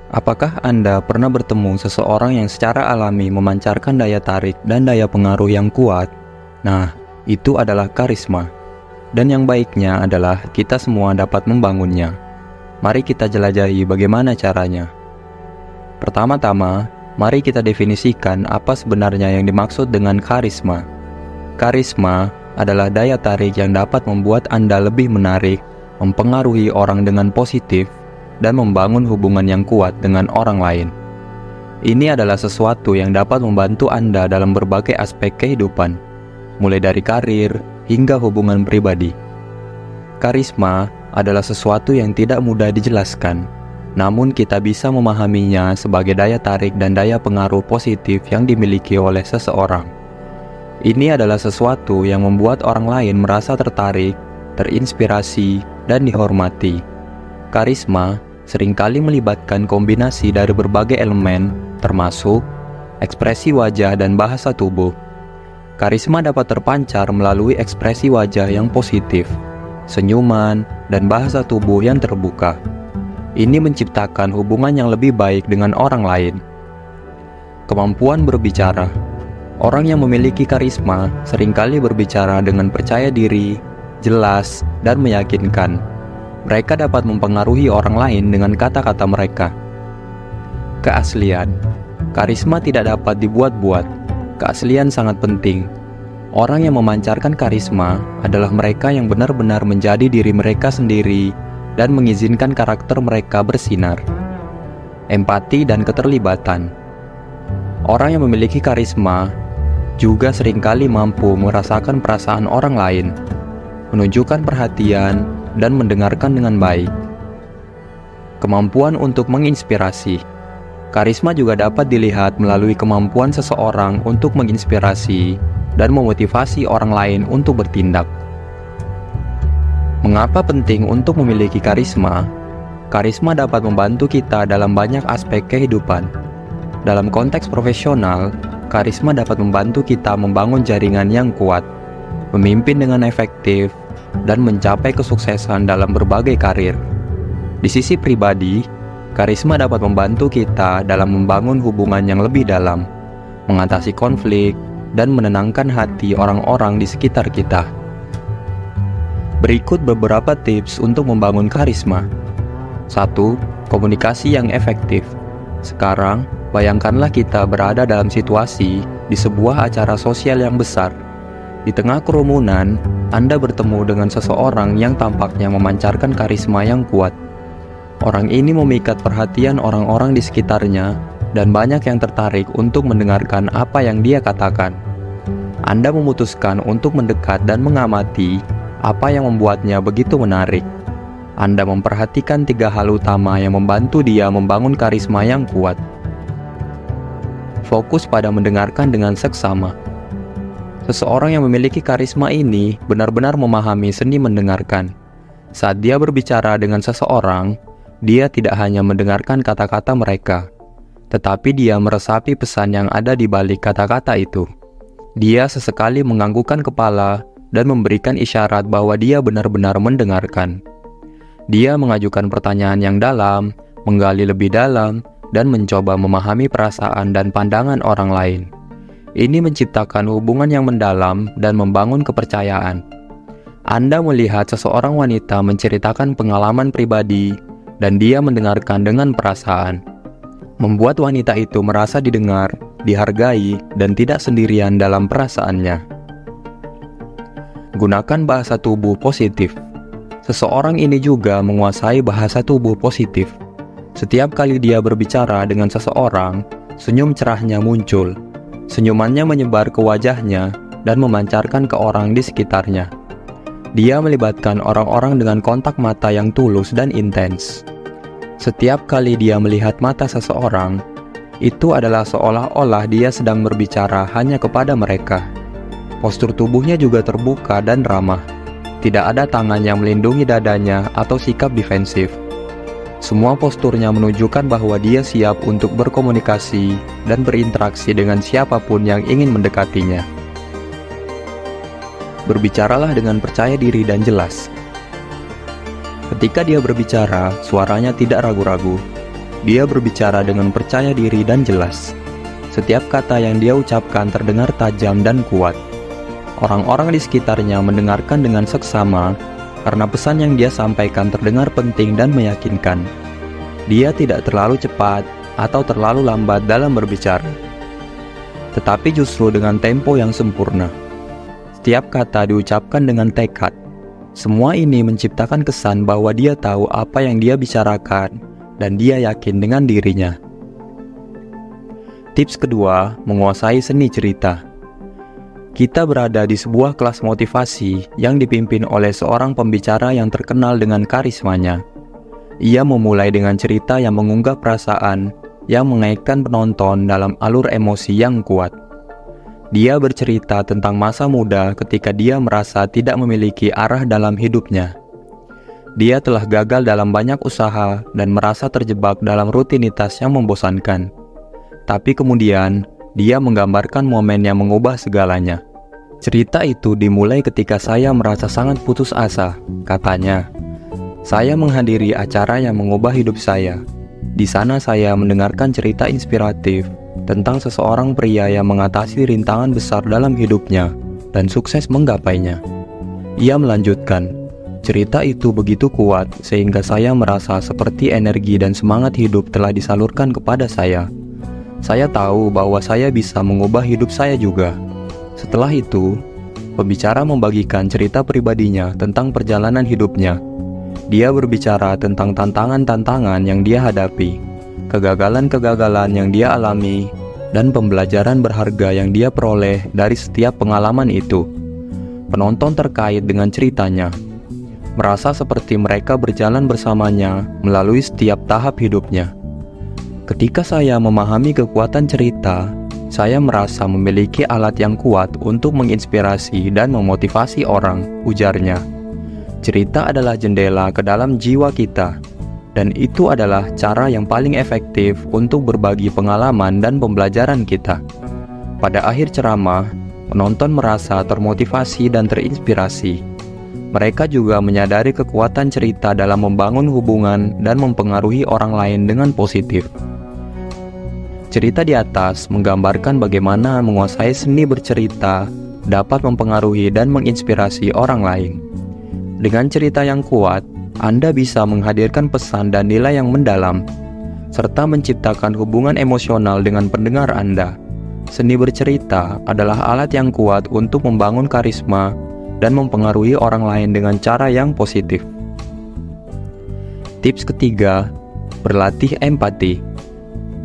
Apakah Anda pernah bertemu seseorang yang secara alami memancarkan daya tarik dan daya pengaruh yang kuat? Nah, itu adalah karisma. Dan yang baiknya adalah kita semua dapat membangunnya. Mari kita jelajahi bagaimana caranya. Pertama-tama, mari kita definisikan apa sebenarnya yang dimaksud dengan karisma. Karisma adalah daya tarik yang dapat membuat Anda lebih menarik, mempengaruhi orang dengan positif, dan membangun hubungan yang kuat dengan orang lain. Ini adalah sesuatu yang dapat membantu Anda dalam berbagai aspek kehidupan, mulai dari karir hingga hubungan pribadi. Karisma adalah sesuatu yang tidak mudah dijelaskan, namun kita bisa memahaminya sebagai daya tarik dan daya pengaruh positif yang dimiliki oleh seseorang. Ini adalah sesuatu yang membuat orang lain merasa tertarik, terinspirasi, dan dihormati. Karisma seringkali melibatkan kombinasi dari berbagai elemen, termasuk ekspresi wajah dan bahasa tubuh. Karisma dapat terpancar melalui ekspresi wajah yang positif, senyuman, dan bahasa tubuh yang terbuka. Ini menciptakan hubungan yang lebih baik dengan orang lain. Kemampuan berbicara. Orang yang memiliki karisma seringkali berbicara dengan percaya diri, jelas, dan meyakinkan. Mereka dapat mempengaruhi orang lain dengan kata-kata mereka. Keaslian. Karisma tidak dapat dibuat-buat. Keaslian sangat penting. Orang yang memancarkan karisma adalah mereka yang benar-benar menjadi diri mereka sendiri dan mengizinkan karakter mereka bersinar. Empati dan keterlibatan. Orang yang memiliki karisma juga seringkali mampu merasakan perasaan orang lain, menunjukkan perhatian, dan mendengarkan dengan baik. Kemampuan untuk menginspirasi. Karisma juga dapat dilihat melalui kemampuan seseorang untuk menginspirasi dan memotivasi orang lain untuk bertindak. Mengapa penting untuk memiliki karisma? Karisma dapat membantu kita dalam banyak aspek kehidupan. Dalam konteks profesional, karisma dapat membantu kita membangun jaringan yang kuat, memimpin dengan efektif, dan mencapai kesuksesan dalam berbagai karir. Di sisi pribadi, karisma dapat membantu kita dalam membangun hubungan yang lebih dalam, mengatasi konflik, dan menenangkan hati orang-orang di sekitar kita. Berikut beberapa tips untuk membangun karisma. 1. Komunikasi yang efektif. Sekarang, bayangkanlah kita berada dalam situasi di sebuah acara sosial yang besar. Di tengah kerumunan, Anda bertemu dengan seseorang yang tampaknya memancarkan karisma yang kuat. Orang ini memikat perhatian orang-orang di sekitarnya dan banyak yang tertarik untuk mendengarkan apa yang dia katakan. Anda memutuskan untuk mendekat dan mengamati apa yang membuatnya begitu menarik. Anda memperhatikan 3 hal utama yang membantu dia membangun karisma yang kuat. Fokus pada mendengarkan dengan seksama. Seseorang yang memiliki karisma ini benar-benar memahami seni mendengarkan. Saat dia berbicara dengan seseorang, dia tidak hanya mendengarkan kata-kata mereka, tetapi dia meresapi pesan yang ada di balik kata-kata itu. Dia sesekali menganggukkan kepala dan memberikan isyarat bahwa dia benar-benar mendengarkan. Dia mengajukan pertanyaan yang dalam, menggali lebih dalam, dan mencoba memahami perasaan dan pandangan orang lain. Ini menciptakan hubungan yang mendalam dan membangun kepercayaan. Anda melihat seseorang wanita menceritakan pengalaman pribadi, dan dia mendengarkan dengan perasaan. Membuat wanita itu merasa didengar, dihargai, dan tidak sendirian dalam perasaannya. Gunakan bahasa tubuh positif. Seseorang ini juga menguasai bahasa tubuh positif. Setiap kali dia berbicara dengan seseorang, senyum cerahnya muncul. Senyumannya menyebar ke wajahnya dan memancarkan ke orang di sekitarnya. Dia melibatkan orang-orang dengan kontak mata yang tulus dan intens. Setiap kali dia melihat mata seseorang, itu adalah seolah-olah dia sedang berbicara hanya kepada mereka. Postur tubuhnya juga terbuka dan ramah. Tidak ada tangan yang melindungi dadanya atau sikap defensif. Semua posturnya menunjukkan bahwa dia siap untuk berkomunikasi dan berinteraksi dengan siapapun yang ingin mendekatinya. Berbicaralah dengan percaya diri dan jelas. Ketika dia berbicara, suaranya tidak ragu-ragu. Dia berbicara dengan percaya diri dan jelas. Setiap kata yang dia ucapkan terdengar tajam dan kuat. Orang-orang di sekitarnya mendengarkan dengan seksama karena pesan yang dia sampaikan terdengar penting dan meyakinkan. Dia tidak terlalu cepat atau terlalu lambat dalam berbicara, tetapi justru dengan tempo yang sempurna. Setiap kata diucapkan dengan tekad. Semua ini menciptakan kesan bahwa dia tahu apa yang dia bicarakan dan dia yakin dengan dirinya. Tips kedua, menguasai seni cerita. Kita berada di sebuah kelas motivasi yang dipimpin oleh seorang pembicara yang terkenal dengan karismanya. Ia memulai dengan cerita yang mengunggah perasaan, yang mengaitkan penonton dalam alur emosi yang kuat. Dia bercerita tentang masa muda ketika dia merasa tidak memiliki arah dalam hidupnya. Dia telah gagal dalam banyak usaha dan merasa terjebak dalam rutinitas yang membosankan. Tapi kemudian, dia menggambarkan momen yang mengubah segalanya. Cerita itu dimulai ketika saya merasa sangat putus asa, katanya. Saya menghadiri acara yang mengubah hidup saya. Di sana saya mendengarkan cerita inspiratif tentang seseorang pria yang mengatasi rintangan besar dalam hidupnya dan sukses menggapainya. Ia melanjutkan, cerita itu begitu kuat sehingga saya merasa seperti energi dan semangat hidup telah disalurkan kepada saya. Saya tahu bahwa saya bisa mengubah hidup saya juga. Setelah itu, pembicara membagikan cerita pribadinya tentang perjalanan hidupnya. Dia berbicara tentang tantangan-tantangan yang dia hadapi, kegagalan-kegagalan yang dia alami, dan pembelajaran berharga yang dia peroleh dari setiap pengalaman itu. Penonton terkait dengan ceritanya, merasa seperti mereka berjalan bersamanya melalui setiap tahap hidupnya. Ketika saya memahami kekuatan cerita, saya merasa memiliki alat yang kuat untuk menginspirasi dan memotivasi orang, ujarnya. Cerita adalah jendela ke dalam jiwa kita, dan itu adalah cara yang paling efektif untuk berbagi pengalaman dan pembelajaran kita. Pada akhir ceramah, penonton merasa termotivasi dan terinspirasi. Mereka juga menyadari kekuatan cerita dalam membangun hubungan dan mempengaruhi orang lain dengan positif. Cerita di atas menggambarkan bagaimana menguasai seni bercerita dapat mempengaruhi dan menginspirasi orang lain. Dengan cerita yang kuat, Anda bisa menghadirkan pesan dan nilai yang mendalam, serta menciptakan hubungan emosional dengan pendengar Anda. Seni bercerita adalah alat yang kuat untuk membangun karisma dan mempengaruhi orang lain dengan cara yang positif. Tips ketiga, berlatih empati.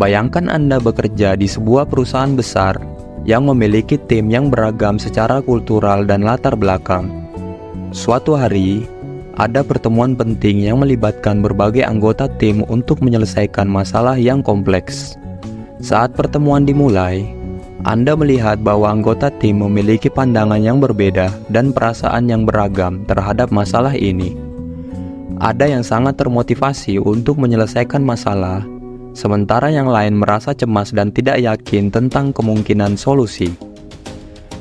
Bayangkan Anda bekerja di sebuah perusahaan besar yang memiliki tim yang beragam secara kultural dan latar belakang. Suatu hari, ada pertemuan penting yang melibatkan berbagai anggota tim untuk menyelesaikan masalah yang kompleks. Saat pertemuan dimulai, Anda melihat bahwa anggota tim memiliki pandangan yang berbeda dan perasaan yang beragam terhadap masalah ini. Ada yang sangat termotivasi untuk menyelesaikan masalah, sementara yang lain merasa cemas dan tidak yakin tentang kemungkinan solusi.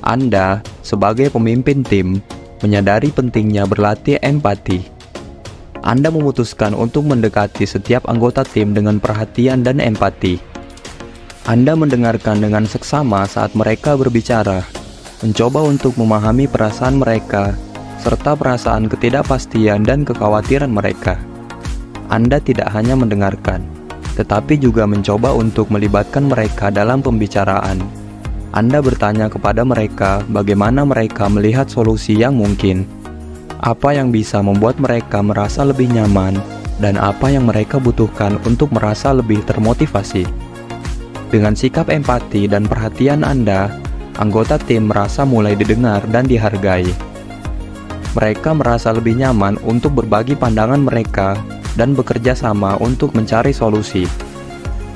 Anda, sebagai pemimpin tim, menyadari pentingnya berlatih empati. Anda memutuskan untuk mendekati setiap anggota tim dengan perhatian dan empati. Anda mendengarkan dengan seksama saat mereka berbicara, mencoba untuk memahami perasaan mereka, serta perasaan ketidakpastian dan kekhawatiran mereka. Anda tidak hanya mendengarkan, tetapi juga mencoba untuk melibatkan mereka dalam pembicaraan. Anda bertanya kepada mereka bagaimana mereka melihat solusi yang mungkin, apa yang bisa membuat mereka merasa lebih nyaman, dan apa yang mereka butuhkan untuk merasa lebih termotivasi. Dengan sikap empati dan perhatian Anda, anggota tim merasa mulai didengar dan dihargai. Mereka merasa lebih nyaman untuk berbagi pandangan mereka dan bekerja sama untuk mencari solusi.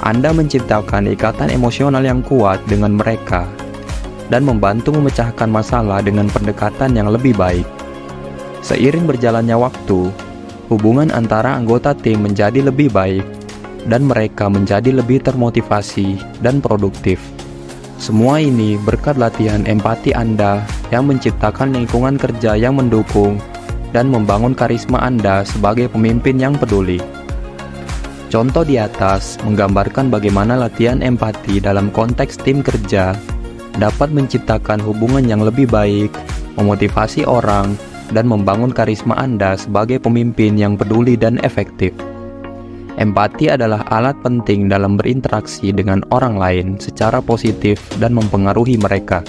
Anda menciptakan ikatan emosional yang kuat dengan mereka dan membantu memecahkan masalah dengan pendekatan yang lebih baik. Seiring berjalannya waktu, hubungan antara anggota tim menjadi lebih baik dan mereka menjadi lebih termotivasi dan produktif. Semua ini berkat latihan empati Anda yang menciptakan lingkungan kerja yang mendukung dan membangun karisma Anda sebagai pemimpin yang peduli. Contoh di atas menggambarkan bagaimana latihan empati dalam konteks tim kerja dapat menciptakan hubungan yang lebih baik, memotivasi orang, dan membangun karisma Anda sebagai pemimpin yang peduli dan efektif. Empati adalah alat penting dalam berinteraksi dengan orang lain secara positif dan mempengaruhi mereka.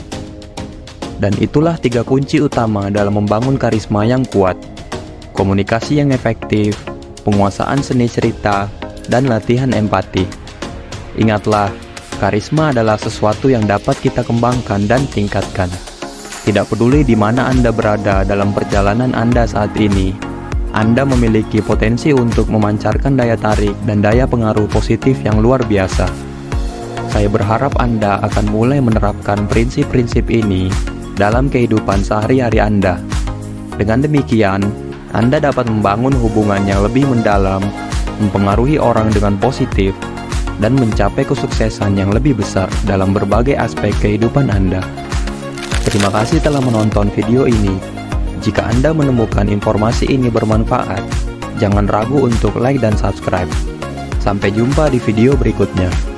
Dan itulah 3 kunci utama dalam membangun karisma yang kuat: komunikasi yang efektif, penguasaan seni cerita, dan latihan empati. Ingatlah, karisma adalah sesuatu yang dapat kita kembangkan dan tingkatkan. Tidak peduli di mana Anda berada dalam perjalanan Anda saat ini, Anda memiliki potensi untuk memancarkan daya tarik dan daya pengaruh positif yang luar biasa. Saya berharap Anda akan mulai menerapkan prinsip-prinsip ini dalam kehidupan sehari-hari Anda. Dengan demikian, Anda dapat membangun hubungan yang lebih mendalam, mempengaruhi orang dengan positif, dan mencapai kesuksesan yang lebih besar dalam berbagai aspek kehidupan Anda. Terima kasih telah menonton video ini. Jika Anda menemukan informasi ini bermanfaat, jangan ragu untuk like dan subscribe. Sampai jumpa di video berikutnya.